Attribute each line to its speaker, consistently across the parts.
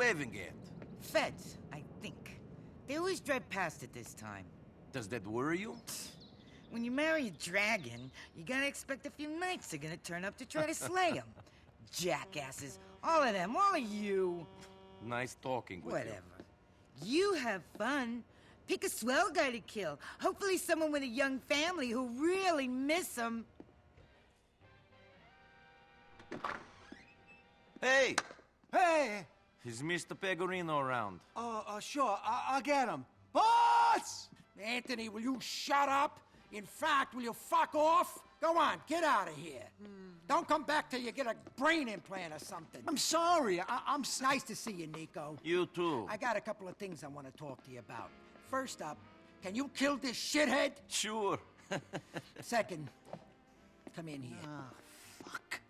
Speaker 1: waving at?
Speaker 2: Feds, I think. They always drive past it this time.
Speaker 1: Does that worry you?
Speaker 2: When you marry a dragon, you gotta expect a few knights are gonna turn up to try to slay him. Jackasses. All of them, all of you.
Speaker 1: Nice talking with
Speaker 2: Whatever. You have fun. Pick a swell guy to kill. Hopefully someone with a young family who'll really miss him.
Speaker 1: Hey!
Speaker 3: Hey!
Speaker 1: Is Mr. Pegorino around?
Speaker 3: Sure, I'll get him. Boss! Anthony, will you shut up? In fact, will you fuck off? Go on, get out of here. Don't come back till you get a brain implant or something. I'm sorry, I'm... Nice to see you, Niko.
Speaker 1: You too.
Speaker 3: I got a couple of things I want to talk to you about. First up, can you kill this shithead?
Speaker 1: Sure.
Speaker 3: Second, come in here.
Speaker 1: Fuck.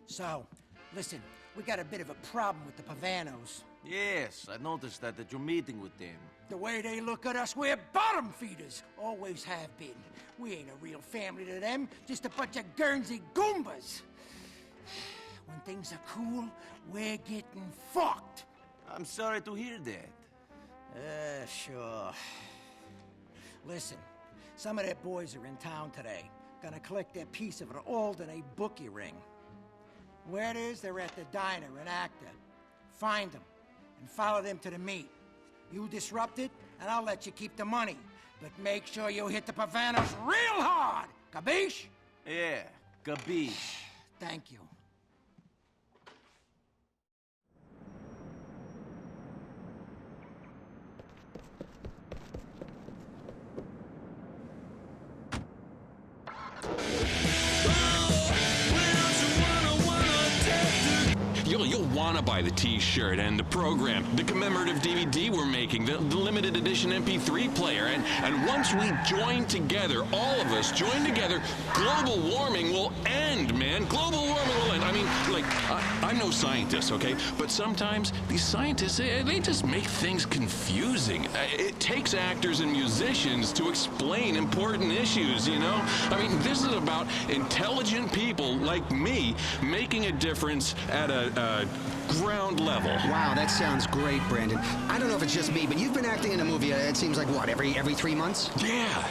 Speaker 3: So, listen, we got a bit of a problem with the Pavanos.
Speaker 1: Yes, I noticed that at your meeting with them.
Speaker 3: The way they look at us, we're bottom feeders. Always have been. We ain't a real family to them, just a bunch of Guernsey Goombas. When things are cool, we're getting fucked.
Speaker 1: I'm sorry to hear that.
Speaker 3: Sure. Listen, some of their boys are in town today. Gonna collect their piece of an Alderney bookie ring. Where it is, they're at the diner in Acton. Find them and follow them to the meet. You disrupt it, and I'll let you keep the money. But make sure you hit the Pavanos real hard! Capiche?
Speaker 1: Yeah, capiche.
Speaker 3: Thank you.
Speaker 4: You'll want to buy the t-shirt and the program, the commemorative DVD we're making, the limited edition MP3 player, and once we join together, all of us join together, global warming will end, man. Global warming will end. I mean, like, I'm no scientist, okay? But sometimes these scientists, they just make things confusing. It takes actors and musicians to explain important issues, you know? I mean, this is about intelligent people like me making a difference at a ground level.
Speaker 5: Wow, that sounds great, Brandon. I don't know if it's just me, but you've been acting in a movie, it seems like, what, every 3 months?
Speaker 4: Yeah.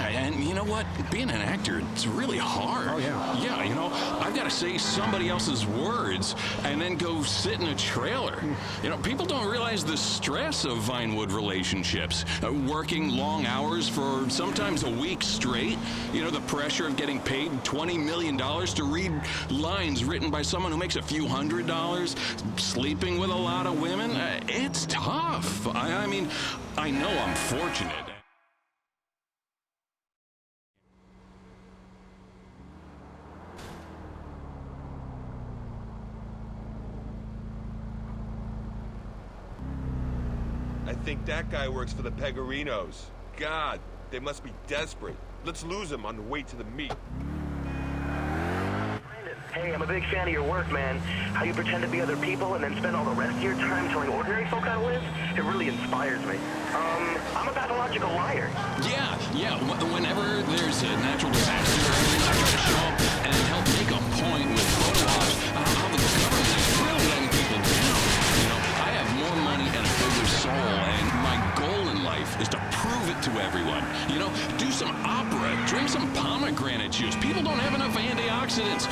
Speaker 4: And you know what? Being an actor, it's really hard.
Speaker 5: Oh, yeah.
Speaker 4: Yeah, you know, I've got to say somebody else's words and then go sit in a trailer. You know, people don't realize the stress of Vinewood relationships. Working long hours for sometimes a week straight. You know, the pressure of getting paid $20 million to read lines written by someone who makes a few $100. Sleeping with a lot of women. It's tough. I mean, I know I'm fortunate.
Speaker 6: I think that guy works for the Pegorinos. God, they must be desperate. Let's lose him on the way to the meet.
Speaker 7: Hey, I'm a big fan of your work, man. How you pretend to be other people and then spend all the rest of your time telling ordinary folk how to live? It really inspires me. I'm a pathological liar.
Speaker 4: Yeah. Whenever there's a natural disaster, I try to show up and help make a point with photo ops how the government is really letting people down. You know, I have more money and a bigger soul, and my goal in life is to prove it to everyone. You know, do some opera, drink some pomegranate juice. People don't have enough antioxidants.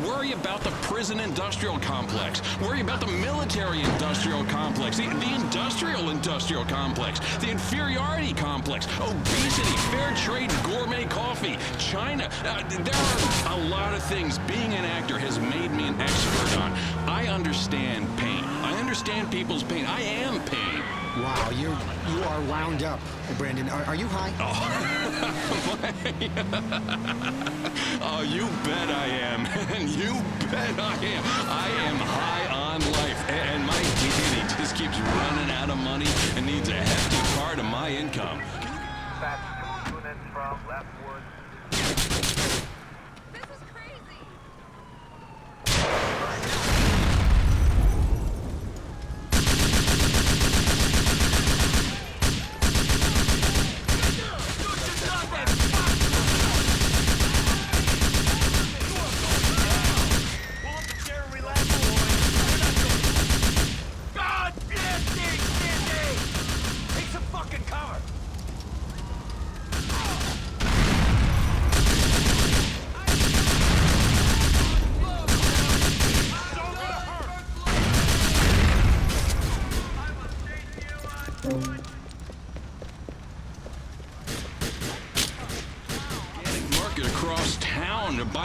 Speaker 4: Worry about the prison industrial complex. Worry about the military industrial complex, the industrial complex, the inferiority complex, obesity, fair trade gourmet coffee, China. There are a lot of things being an actor has made me an expert on. I understand pain. I understand people's pain. I am pain.
Speaker 5: Wow, you are wound up, Brandon. Are you high?
Speaker 4: Oh, you bet I am. And you bet I am. I am high on life. And my deity just keeps running out of money and needs a hefty part of my income.
Speaker 7: That's 2 units from Leftwood.
Speaker 8: This is crazy.
Speaker 7: Pull up the chair and relax, boys. We're not so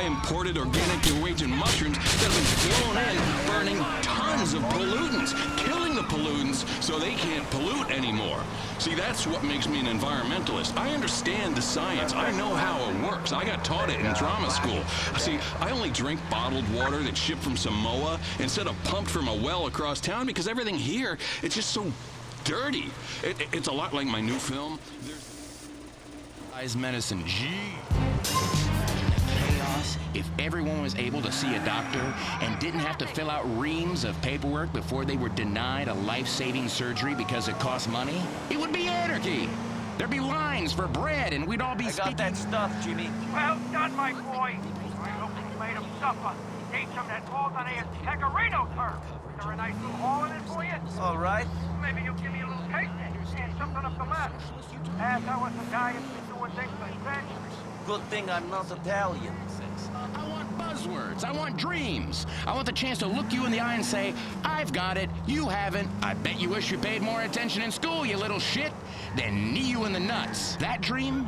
Speaker 4: imported organic Norwegian mushrooms that have been flown in, burning tons of pollutants, killing the pollutants so they can't pollute anymore. See, that's what makes me an environmentalist. I understand the science. I know how it works. I got taught it in drama school. See, I only drink bottled water that's shipped from Samoa instead of pumped from a well across town because everything here, it's just so dirty. It's a lot like my new film. There's medicine. Gee. If everyone was able to see a doctor and didn't have to fill out reams of paperwork before they were denied a life-saving surgery because it costs money, it would be anarchy. There'd be lines for bread and we'd all be
Speaker 8: I got that stuff, Jimmy.
Speaker 9: Well done, my boy. I hope you made him suffer. Ate some of that all-on-air Pecorino turf. Is there a nice little hole in it for you?
Speaker 8: All right.
Speaker 9: Maybe you'll give me a little taste and something up the ladder. As I was a guy who's been doing things for centuries.
Speaker 8: Good thing I'm not Italian.
Speaker 4: I want buzzwords. I want dreams. I want the chance to look you in the eye and say, I've got it, you haven't. I bet you wish you paid more attention in school, you little shit. Then knee you in the nuts. That dream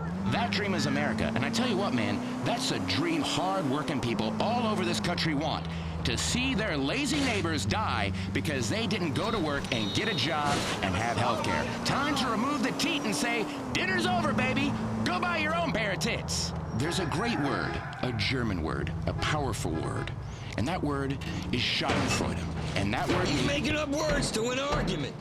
Speaker 4: is America. And I tell you what, man, that's a dream hard-working people all over this country want. To see their lazy neighbors die because they didn't go to work and get a job and have health care. Time to remove the teat and say, dinner's over, baby. Go buy your own pair of tits. There's a great word, a German word, a powerful word. And that word is Schadenfreude. And that word...
Speaker 1: He's making up words to an argument.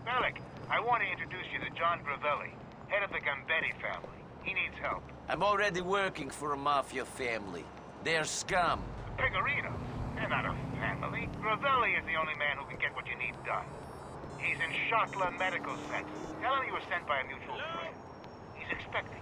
Speaker 9: Derrick, I want to introduce you to John Gravelli, head of the Gambetti family. He needs help.
Speaker 8: I'm already working for a mafia family. They're scum.
Speaker 9: Pecorino. They're not a family. Gravelli is the only man who can get what you need done. He's in Schottland Medical Center. Tell him you were sent by a mutual friend. He's expecting you.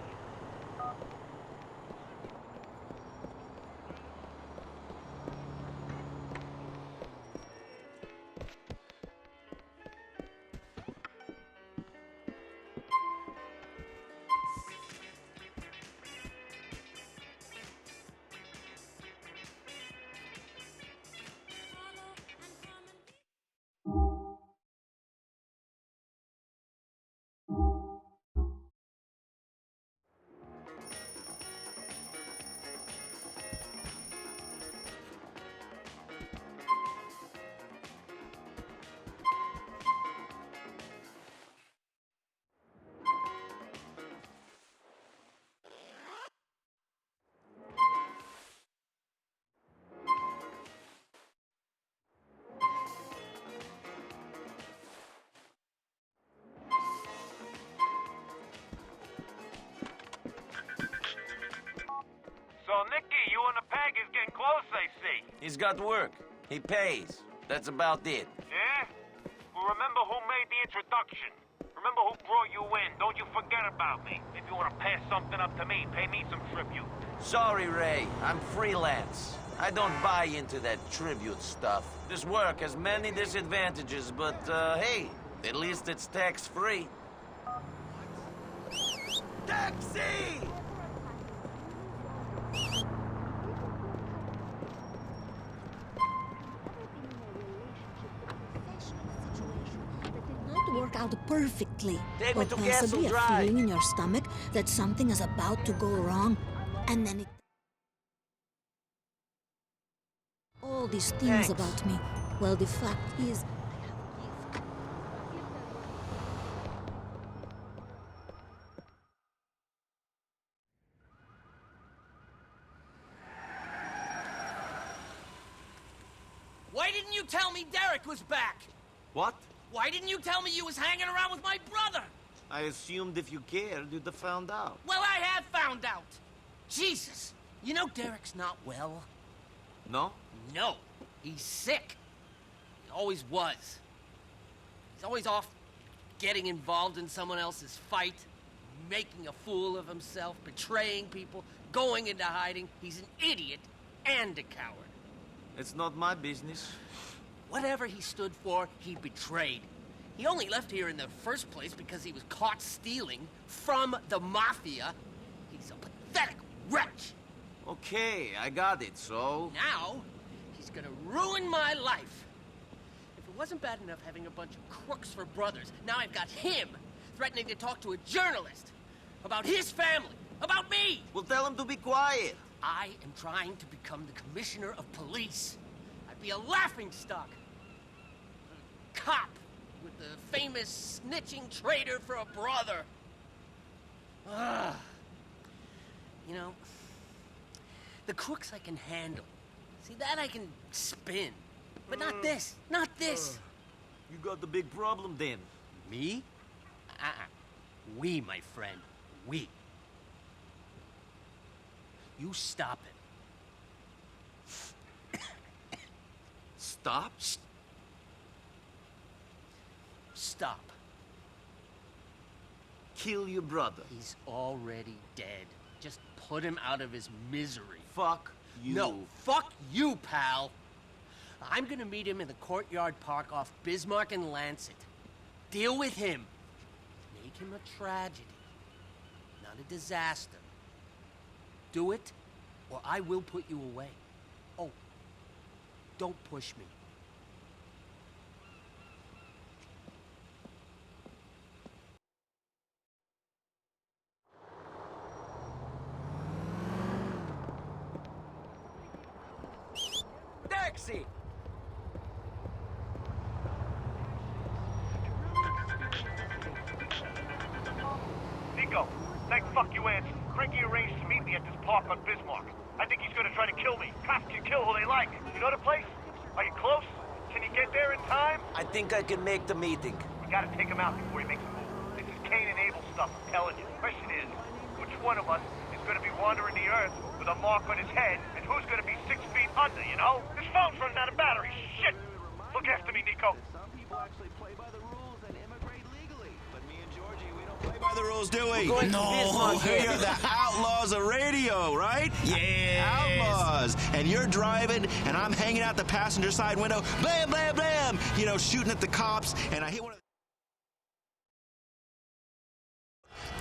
Speaker 9: So, Nicky, you and the peg is getting close, I see.
Speaker 8: He's got work. He pays. That's about it.
Speaker 9: Yeah? Well, remember who made the introduction. Remember who brought you in. Don't you forget about me. If you want to pass something up to me, pay me some tribute.
Speaker 8: Sorry, Ray. I'm freelance. I don't buy into that tribute stuff. This work has many disadvantages, but, hey, at least it's tax-free. Taxi!
Speaker 10: Work out perfectly,
Speaker 8: Take me
Speaker 10: or
Speaker 8: to
Speaker 10: possibly
Speaker 8: Castle
Speaker 10: a
Speaker 8: Drive.
Speaker 10: feeling in your stomach that something is about to go wrong, and then it... All these things
Speaker 8: Thanks.
Speaker 10: about me. Well, the fact is...
Speaker 11: Why didn't you tell me Derrick was back?
Speaker 8: What?
Speaker 11: Why didn't you tell me you was hanging around with my brother?
Speaker 8: I assumed if you cared, you'd have found out.
Speaker 11: Well, I have found out. Jesus. You know Derrick's not well?
Speaker 8: No?
Speaker 11: No. He's sick. He always was. He's always off getting involved in someone else's fight, making a fool of himself, betraying people, going into hiding. He's an idiot and a coward.
Speaker 8: It's not my business.
Speaker 11: Whatever he stood for, he betrayed. He only left here in the first place because he was caught stealing from the Mafia. He's a pathetic wretch.
Speaker 8: Okay, I got it, so...
Speaker 11: Now, he's gonna ruin my life. If it wasn't bad enough having a bunch of crooks for brothers. Now I've got him threatening to talk to a journalist about his family, about me.
Speaker 8: Well, tell him to be quiet.
Speaker 11: I am trying to become the commissioner of police. I'd be a laughingstock. A cop with the famous snitching traitor for a brother. Ah. You know, the crooks I can handle. See, that I can spin. But not this. Not this.
Speaker 8: You got the big problem then.
Speaker 11: Me? We, my friend. We. You stop it.
Speaker 8: Stop?
Speaker 11: Stop.
Speaker 8: Kill your brother.
Speaker 11: He's already dead. Just put him out of his misery.
Speaker 8: Fuck you.
Speaker 11: No, fuck you, pal. I'm gonna meet him in the Courtyard Park off Bismarck and Lancet. Deal with him. Make him a tragedy, not a disaster. Do it, or I will put you away. Oh, don't push me.
Speaker 8: Taxi!
Speaker 9: Niko, thank fuck you answered. Frankie arranged to meet me at this park on Bismarck. I think he's gonna try to kill me. Cops can kill who they like. You know the place? Are you close? Can you get there in time?
Speaker 8: I think I can make the meeting.
Speaker 9: We gotta take him out before he makes a move. This is Cain and Abel stuff, I'm telling you. The question is, which one of us is gonna be wandering the earth with a mark on his head, and who's gonna be 6 feet under, you know? This phone's running out of battery. Shit! Look after me, Niko.
Speaker 12: Some people actually play by the rules and immigrate legally. But me and Georgie, we don't play by the rules, do we?
Speaker 8: No,
Speaker 12: we are the outlaws of radio, right? Yeah, outlaws. And you're driving, and I'm hanging out the passenger side window, blam, blam, blam, you know, shooting at the cops, and I hit one of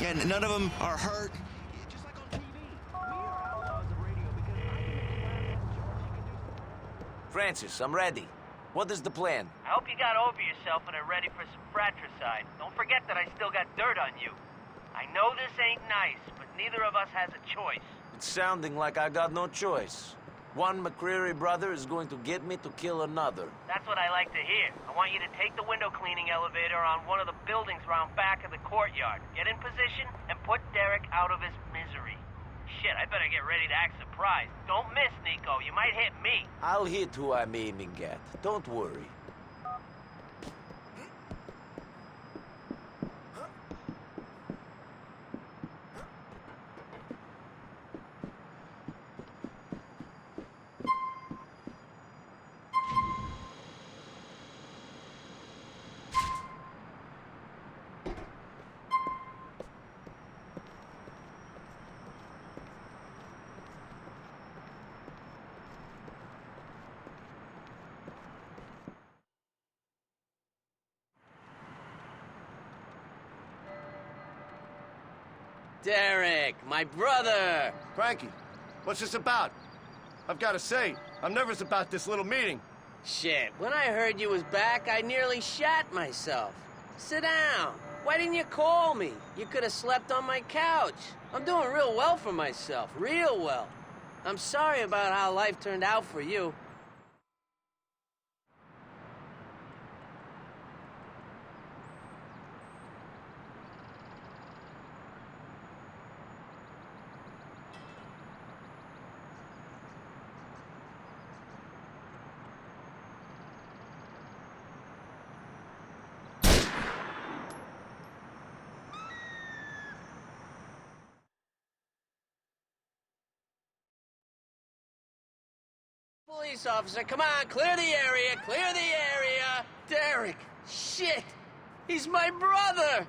Speaker 12: and none of them are hurt. Just like on TV. We are outlaws of radio because I think Georgie can do.
Speaker 8: Francis, I'm ready. What is the plan?
Speaker 13: I hope you got over yourself and are ready for some fratricide. Don't forget that I still got dirt on you. I know this ain't nice, but neither of us has a choice.
Speaker 8: It's sounding like I got no choice. One McCreary brother is going to get me to kill another.
Speaker 13: That's what I like to hear. I want you to take the window cleaning elevator on one of the buildings around back of the courtyard. Get in position and put Derrick out of his misery. Shit, I better get ready to act surprised. Don't miss, Niko. You might hit me.
Speaker 8: I'll hit who I'm aiming at. Don't worry.
Speaker 11: Derrick, my brother!
Speaker 14: Frankie, what's this about? I've got to say, I'm nervous about this little meeting.
Speaker 11: Shit, when I heard you was back, I nearly shat myself. Sit down. Why didn't you call me? You could have slept on my couch. I'm doing real well for myself, real well. I'm sorry about how life turned out for you. Police officer, come on, clear the area, clear the area! Derrick, shit! He's my brother!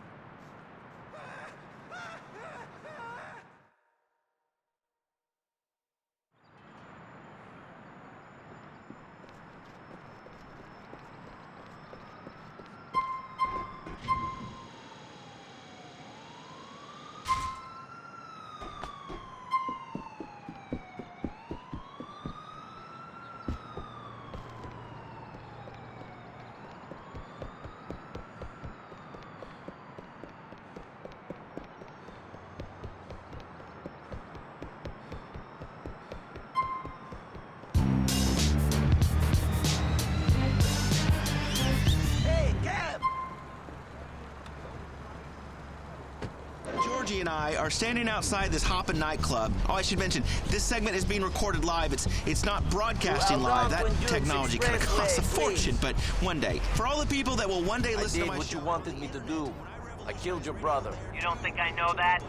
Speaker 12: I are standing outside this hoppin' nightclub. Oh, I should mention, this segment is being recorded live. It's not broadcasting live. That technology kind of costs a fortune, but one day. For all the people that will one day listen to my show...
Speaker 8: I did what you wanted me to do. I killed your brother.
Speaker 13: You don't think I know that?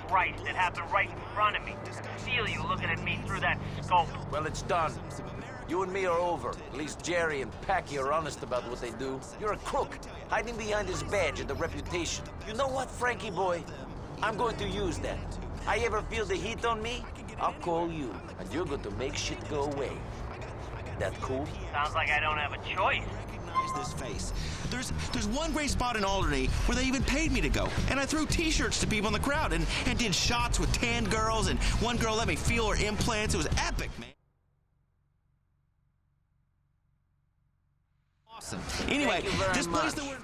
Speaker 13: Christ, it happened right in front of me. I could feel you looking at me through that scope.
Speaker 8: Well, it's done. You and me are over. At least Jerry and Packy are honest about what they do. You're a crook, hiding behind his badge and the reputation. You know what, Frankie boy? I'm going to use that. I ever feel the heat on me, I'll call you, and you're going to make shit go away. That cool?
Speaker 13: Sounds like I don't have a choice.
Speaker 12: This face. There's one great spot in Alderney where they even paid me to go, and I threw T-shirts to people in the crowd and did shots with tan girls, and one girl let me feel her implants. It was epic, man. Awesome. Anyway, this place that we're...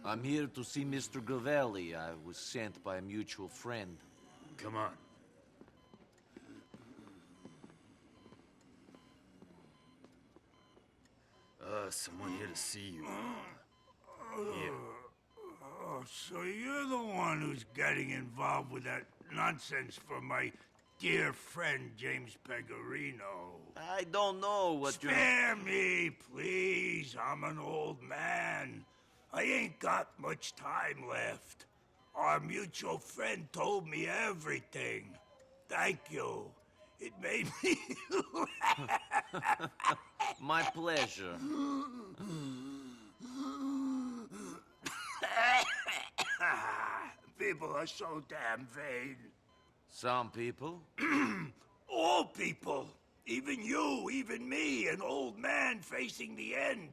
Speaker 8: I'm here to see Mr. Gravelli. I was sent by a mutual friend.
Speaker 9: Come on. Someone here to see you. Yeah.
Speaker 15: Oh, so you're the one who's getting involved with that nonsense for my dear friend James Pecorino.
Speaker 8: I don't know what you're...
Speaker 15: Spare me, please. I'm an old man. I ain't got much time left. Our mutual friend told me everything. Thank you. It made me laugh.
Speaker 8: My pleasure.
Speaker 15: People are so damn vain.
Speaker 8: Some people?
Speaker 15: All people. Even you, even me, an old man facing the end.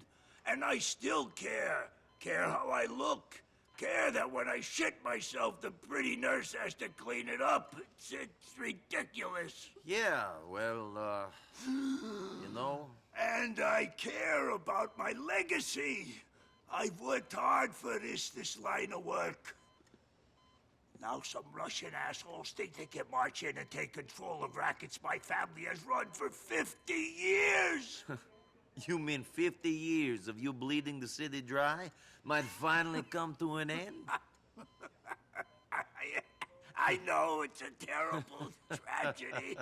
Speaker 15: And I still care. Care how I look. Care that when I shit myself, the pretty nurse has to clean it up. It's ridiculous.
Speaker 8: Yeah, well, you know...
Speaker 15: And I care about my legacy. I've worked hard for this line of work. Now some Russian assholes think they can march in and take control of rackets my family has run for 50 years.
Speaker 8: You mean 50 years of you bleeding the city dry might finally come to an end?
Speaker 15: I know it's a terrible tragedy.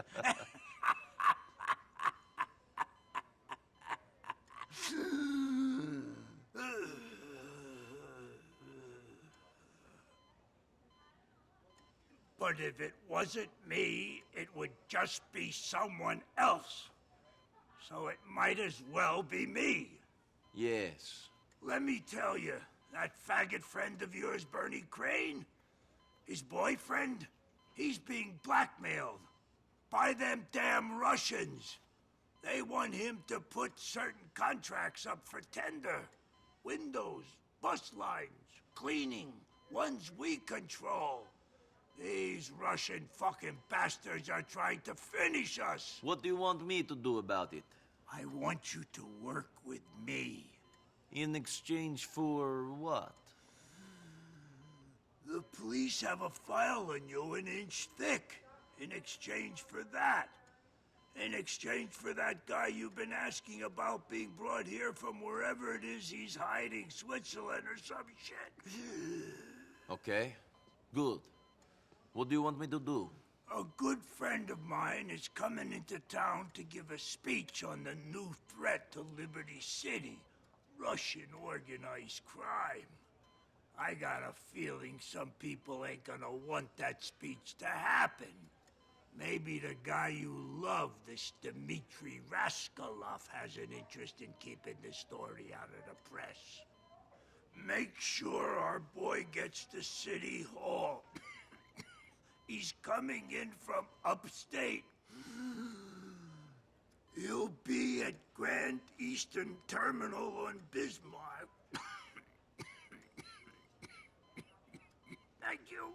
Speaker 15: But if it wasn't me, it would just be someone else. So it might as well be me.
Speaker 8: Yes.
Speaker 15: Let me tell you, that faggot friend of yours, Bernie Crane, his boyfriend, he's being blackmailed by them damn Russians. They want him to put certain contracts up for tender. Windows, bus lines, cleaning, ones we control. These Russian fucking bastards are trying to finish us.
Speaker 8: What do you want me to do about it?
Speaker 15: I want you to work with me.
Speaker 8: In exchange for what?
Speaker 15: The police have a file on you an inch thick. In exchange for that. In exchange for that guy you've been asking about being brought here from wherever it is he's hiding, Switzerland or some shit.
Speaker 8: Okay, good. What do you want me to do?
Speaker 15: A good friend of mine is coming into town to give a speech on the new threat to Liberty City, Russian organized crime. I got a feeling some people ain't gonna want that speech to happen. Maybe the guy you love, this Dmitri Raskolov, has an interest in keeping the story out of the press. Make sure our boy gets to City Hall. He's coming in from upstate. He'll be at Grand Eastern Terminal on Bismarck. Thank you.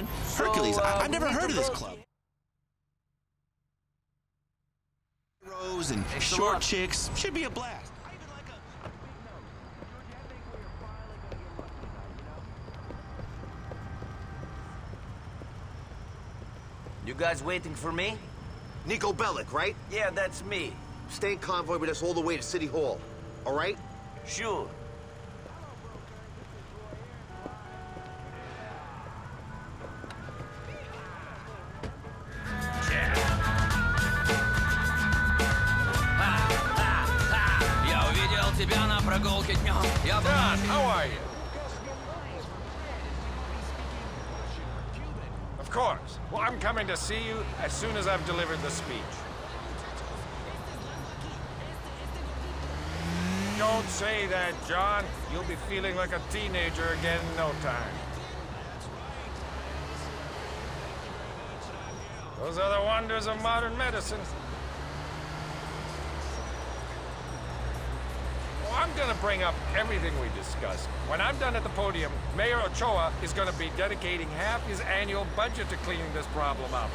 Speaker 12: man. Hercules, I've never heard of this club. Rose and short chicks. Should be a blast.
Speaker 8: You guys waiting for me?
Speaker 16: Niko Bellic, right?
Speaker 8: Yeah, that's me.
Speaker 16: Stay in convoy with us all the way to City Hall. All right?
Speaker 8: Sure.
Speaker 11: Я увидел тебя на прогулке днем.
Speaker 6: John, how are you? Of course. Well, I'm coming to see you as soon as I've delivered the speech. Don't say that, John. You'll be feeling like a teenager again in no time. Those are the wonders of modern medicine. Well, I'm gonna bring up everything we discussed. When I'm done at the podium, Mayor Ochoa is gonna be dedicating half his annual budget to cleaning this problem up.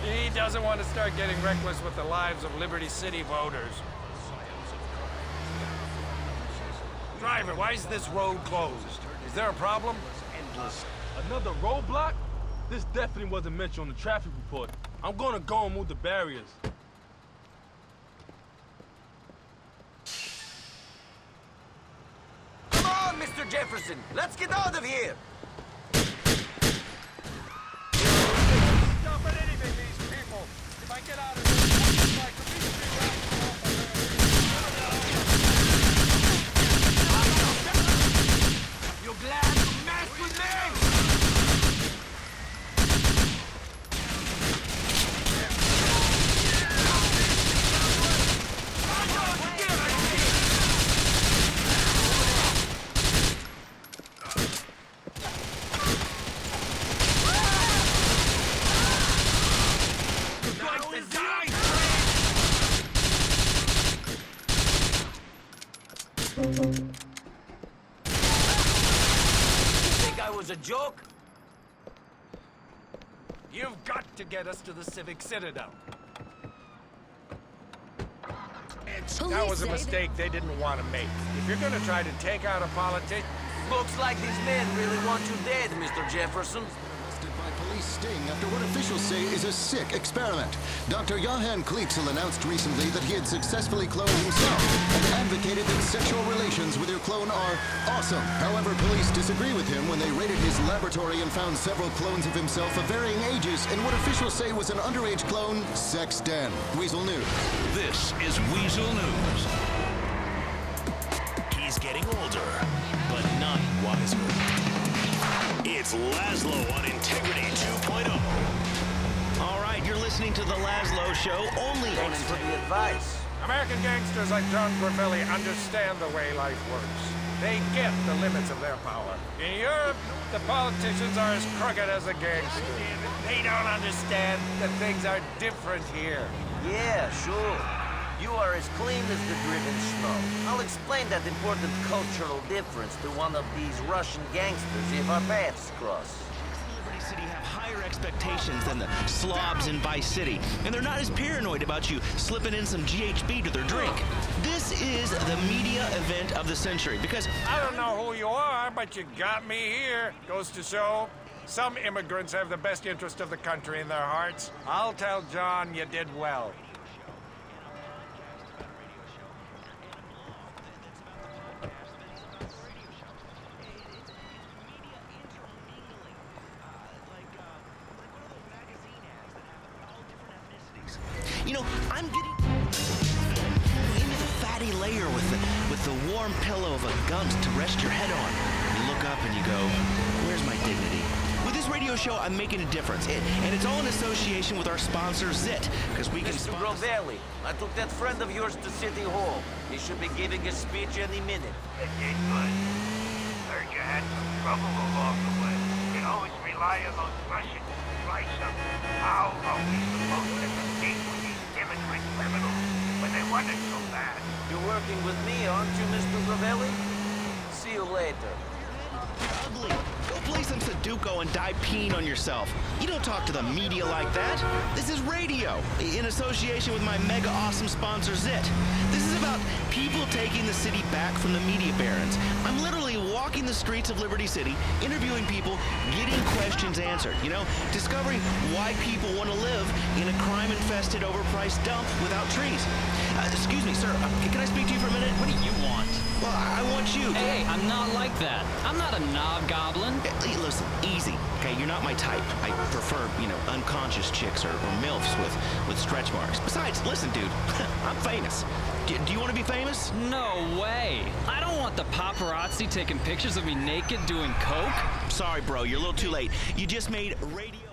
Speaker 6: He doesn't want to start getting reckless with the lives of Liberty City voters. Driver, why is this road closed? Is there a problem?
Speaker 17: Endless. Another roadblock? This definitely wasn't mentioned on the traffic report. I'm gonna go and move the barriers.
Speaker 8: Come on, Mr. Jefferson. Let's get out of here.
Speaker 6: Stop at anything, these people. If I get out of here, it's like the
Speaker 15: You glad you messed with me?
Speaker 8: A joke?
Speaker 6: You've got to get us to the Civic Citadel. That was a mistake they didn't want to make. If you're gonna try to take out a politician...
Speaker 8: Looks like these men really want you dead, Mr. Jefferson.
Speaker 18: Arrested by police sting after what officials say is a sick experiment. Dr. Johann Kleitzel announced recently that he had successfully cloned himself and advocated that sexual relations with your clone are awesome. However, police disagree with him when they raided his laboratory and found several clones of himself of varying ages in what officials say was an underage clone sex den. Weasel News.
Speaker 19: This is Weasel News. He's getting older, but not wiser. It's Laszlo on Integrity 2.0.
Speaker 12: All right, you're listening to The Laszlo Show, only on
Speaker 8: Thanks for the advice.
Speaker 6: American gangsters like John Gravelli understand the way life works. They get the limits of their power. In Europe, the politicians are as crooked as the gangsters. They don't understand that things are different here.
Speaker 8: Yeah, sure. You are as clean as the driven snow. I'll explain that important cultural difference to one of these Russian gangsters if our paths cross.
Speaker 12: Liberty City have higher expectations than the slobs in Vice City, and they're not as paranoid about you slipping in some GHB to their drink. This is the media event of the century, because...
Speaker 6: I don't know who you are, but you got me here. Goes to show, some immigrants have the best interest of the country in their hearts. I'll tell John you did well.
Speaker 12: You know, I'm getting into the fatty layer with the warm pillow of a gump to rest your head on. You look up and you go, where's my dignity? With this radio show, I'm making a difference. And it's all in association with our sponsor, ZIT, because we can...
Speaker 8: Mr. Gravelli, I took that friend of yours to City Hall. He should be giving a speech any minute.
Speaker 9: It did good. Heard you had some trouble along the way. You always rely on those Russians to price up. How are we supposed to compete with these immigrant criminals when they want it so bad?
Speaker 8: You're working with me, aren't you, Mr. Gravelli? See you later.
Speaker 12: Ugly. Go play some Sudoku and die peeing on yourself. You don't talk to the media like that. This is radio, in association with my mega awesome sponsor, Zit. This is about people taking the city back from the media barons. I'm literally walking the streets of Liberty City, interviewing people, getting questions answered, discovering why people want to live in a crime-infested, overpriced dump without trees. Excuse me, sir, can I speak to you for a minute?
Speaker 20: What do you want?
Speaker 12: Well, I want you.
Speaker 20: Hey, I'm not like that. I'm not a knobgoblin.
Speaker 12: Hey, listen, easy, okay? You're not my type. I prefer, unconscious chicks or MILFs with stretch marks. Besides, listen, dude, I'm famous. Do you want to be famous?
Speaker 20: No way. I don't want the paparazzi taking pictures of me naked doing coke.
Speaker 12: Sorry, bro, you're a little too late. You just made radio...